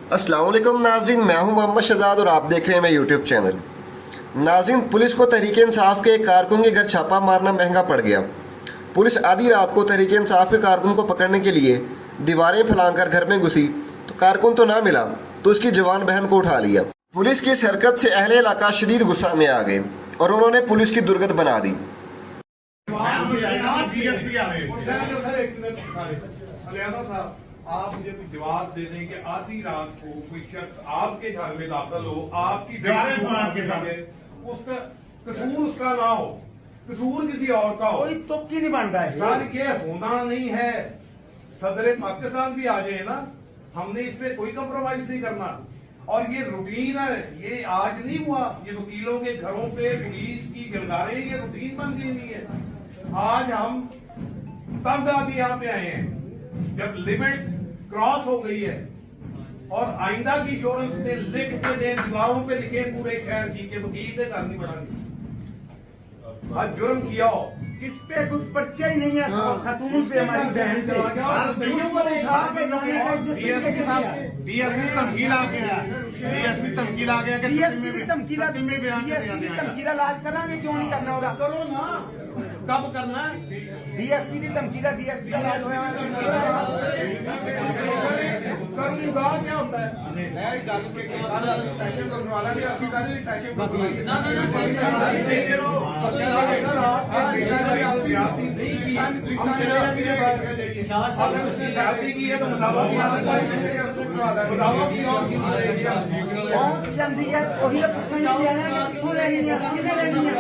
अस्सलाम वालेकुम नाज़रीन, मैं हूं मोहम्मद शहजाद और आप देख रहे हैं मेरा यूट्यूब चैनल। नाज़रीन, पुलिस को तहरीक इंसाफ के एक कारकुन के घर छापा मारना महंगा पड़ गया। पुलिस आधी रात को तहरीक इंसाफ के कारकुन को पकड़ने के लिए दीवारें फैलाकर घर में घुसी तो कारकुन तो ना मिला तो उसकी जवान बहन को उठा लिया। पुलिस की इस हरकत से अहले इलाका शदीद गुस्सा में आ गए और उन्होंने पुलिस की दुर्गत बना दी। आप मुझे कोई जवाब दे दें कि आधी रात को कोई शख्स आपके घर में दाखिल हो, आपकी उसका कसूर उसका ना हो, कसूर किसी और का हो, कोई तुक ही नहीं बनता है सर। ये होना नहीं है। सदर पाकिस्तान भी आ जाए ना, हमने इस पे कोई कम्प्रोमाइज नहीं करना। और ये रूटीन है, ये आज नहीं हुआ। ये वकीलों के घरों पे पुलिस की गिरदारें ये रूटीन बन गई हुई है। आज हम तब अभी यहाँ पे आए हैं जब लिमिट क्रॉस हो गई है और आइंदा की इंश्योरेंस ने लिख के दे, दीवारों पे लिखे पूरे शहर की के वकील से घर नहीं बढ़ानी। आज जुर्म किया हो, इस पे कुछ पर्चा ही नहीं है। खातून से हमारी बहन डीएसपी धमकी ला के आया, डीएसपी धमकी ला के धमकीला लाज करांगे, क्यों नहीं करना होगा? करो ना, कब करना है? डीएसपी की धमकीला डीएसपी का लाज होया करूंगा क्या होता है? जाति की है तो जल्दी है वही तो पूछने नहीं जाना क्यों लेनी है, कितने लेनी है।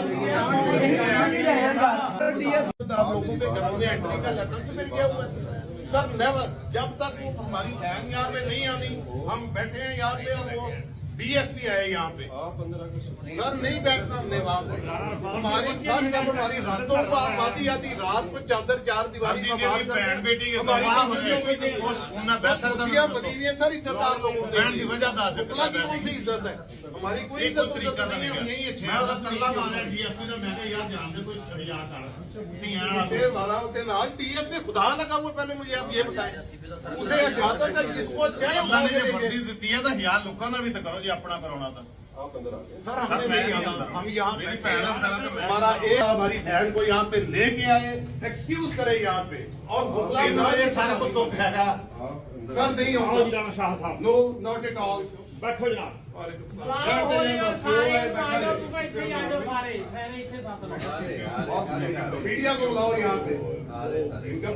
आप लोगों के घरों में एंट्री का लाइसेंस मिल गया हुआ है सर। नेवर, जब तक वो हमारी बहन यहाँ पे नहीं आनी, हम बैठे हैं यहाँ पे और वो डीएसपी आए यहाँ पे सर, नहीं बैठना हमने वहाँ पे। हमारी सर जब हमारी रातों को आती आती रात को चादर चार दीवारी बहन बेटी सर इज्जतदार लोगों की कौन सी इज्जत है? हमारी कोई इज्जत नहीं है। डीएसपी खुदा लगा हुआ, पहले मुझे आप ये बताएं उसे इजाजत है जिसको ਦਿੱਤੀ ਹੈ ਤਾਂ ਹਜ਼ਾਰ ਲੋਕਾਂ ਦਾ ਵੀ ਤਾਂ ਕਰੋ ਜੀ, ਆਪਣਾ ਕਰਾਉਣਾ ਤਾਂ सर हम यहाँ हमारा हमारी बहन को यहाँ पे लेके आए, एक्सक्यूज करे यहाँ पे और ਇਹ ਸਾਰਾ ਕੁਝ ਦੁੱਖ ਹੈਗਾ। सर नहीं होगा, नो नॉट एट ऑल। बैठो जनाब। मीडिया को बुलाओ यहाँ पे, इनका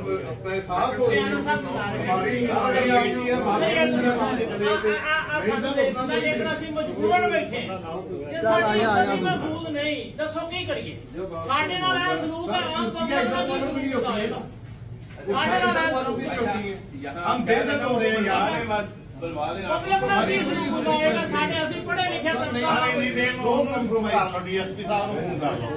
एहसास हो ਮਜਬੂਰਨ ਬੈਠੇ ਕਿ ਸਾਡੀ ਕਦੀ ਮਹਿਫੂਜ਼ ਨਹੀਂ। ਦੱਸੋ ਕੀ ਕਰੀਏ? ਸਾਡੇ ਨਾਲ ਇਹ ਸਲੂਕ ਹੈ, ਆਮ ਪਬਲਿਕ ਦਾ ਵੀ ਸਲੂਕ ਹੋਏਗਾ। ਸਾਡੇ ਨਾਲ हम बेइज्जत हो रहे हैं यार, बस ਪਬਲਿਕ ਦਾ ਵੀ ਸਲੂਕ ਹੋਏਗਾ। ਸਾਡੇ ਅਸੀਂ ਪੜ੍ਹੇ ਲਿਖੇ ਡੀਐਸਪੀ ਸਾਹਿਬ ਨੂੰ ਫੋਨ ਕਰ ਲਓ।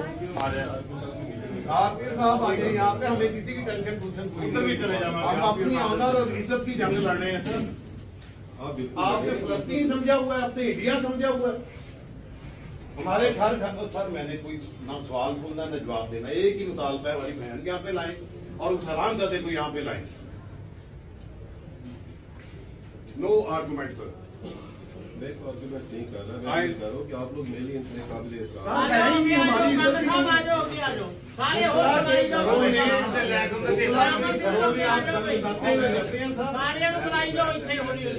आपके साहब आ गए यहाँ पे, हमें किसी की टेंशन उधर भी चले जाना, हम अपनी आमदर और इज्जत की जंग लड़ रहे हैं सर। आपने फलस्तीन समझा हुआ है, आपने इंडिया समझा हुआ है। हमारे घर घर सर मैंने कोई ना सवाल सुनना ना जवाब देना, एक ही मुतालबा है हमारी बहन यहाँ पे लाए और उस हराम जाते को यहाँ पे लाए। No argument sir. मैं आर्गूमेंट नहीं कर रहा, मैं कह रहा हूँ कि आप लोग मेरी इतने काबिल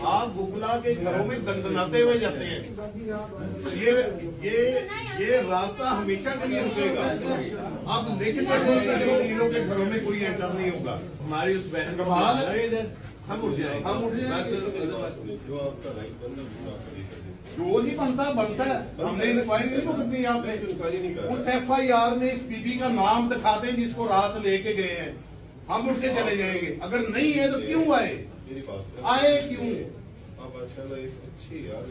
आप गुगला के घरों में दंदनाते हुए जाते हैं। ये रास्ता हमेशा के लिए रुकेगा। अब लेकिन वकीलों के घरों में कोई एंटर नहीं होगा। हमारी उस बहन का हाल है, हम उठ जाएंगे। जो आपका राइट बंदा जो नहीं बनता है। हमने इंक्वायरी नहीं करनी यहाँ पे, इंक्वायरी नहीं कर उस FIR में इस बीबी का नाम दिखाते जिसको रात लेके गए हैं, हम उठ के चले जाएंगे। अगर नहीं है तो क्यों आए? मेरी बात आए क्यों? आप अच्छा अच्छी यार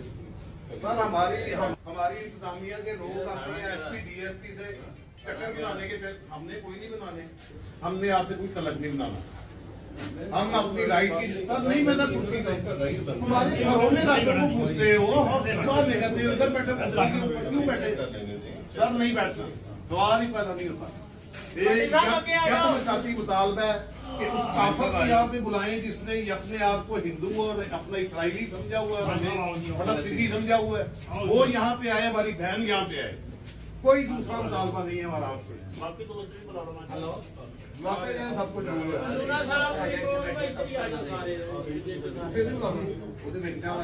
सर हमारी इंतजामिया के लोग आते हैं SP DSP से चक्कर बनाने के, हमने कोई नहीं बनाने, हमने आपसे कोई तलब नहीं बनाना। हम अपनी राइट की सर नहीं, मैं कुर्सी का हमारे घरों में राइट को पूछते हो और इस बार नहीं कहते हो इधर बैठे, क्यों बैठे? सर नहीं बैठना, सवाल ही पैदा नहीं होता। जाति मुतालबा है, कि उस काफर को यहाँ पे बुलाएं जिसने ये अपने आप को हिंदू और अपना इसराइली समझा हुआ है, फलस्तीनी समझा हुआ है, वो यहाँ पे आए, हमारी बहन यहाँ पे आए। कोई दूसरा मुतालबा नहीं है हमारा आपसे। बाकी तो मुझे भी बुला लो मैं। हेलो वाकई यहाँ सब कुछ जरूर है। अनुराग साहब ये तो भाई इधर ही आ जाओ सारे। फिर नहीं बुला लो, उसे देखने वाला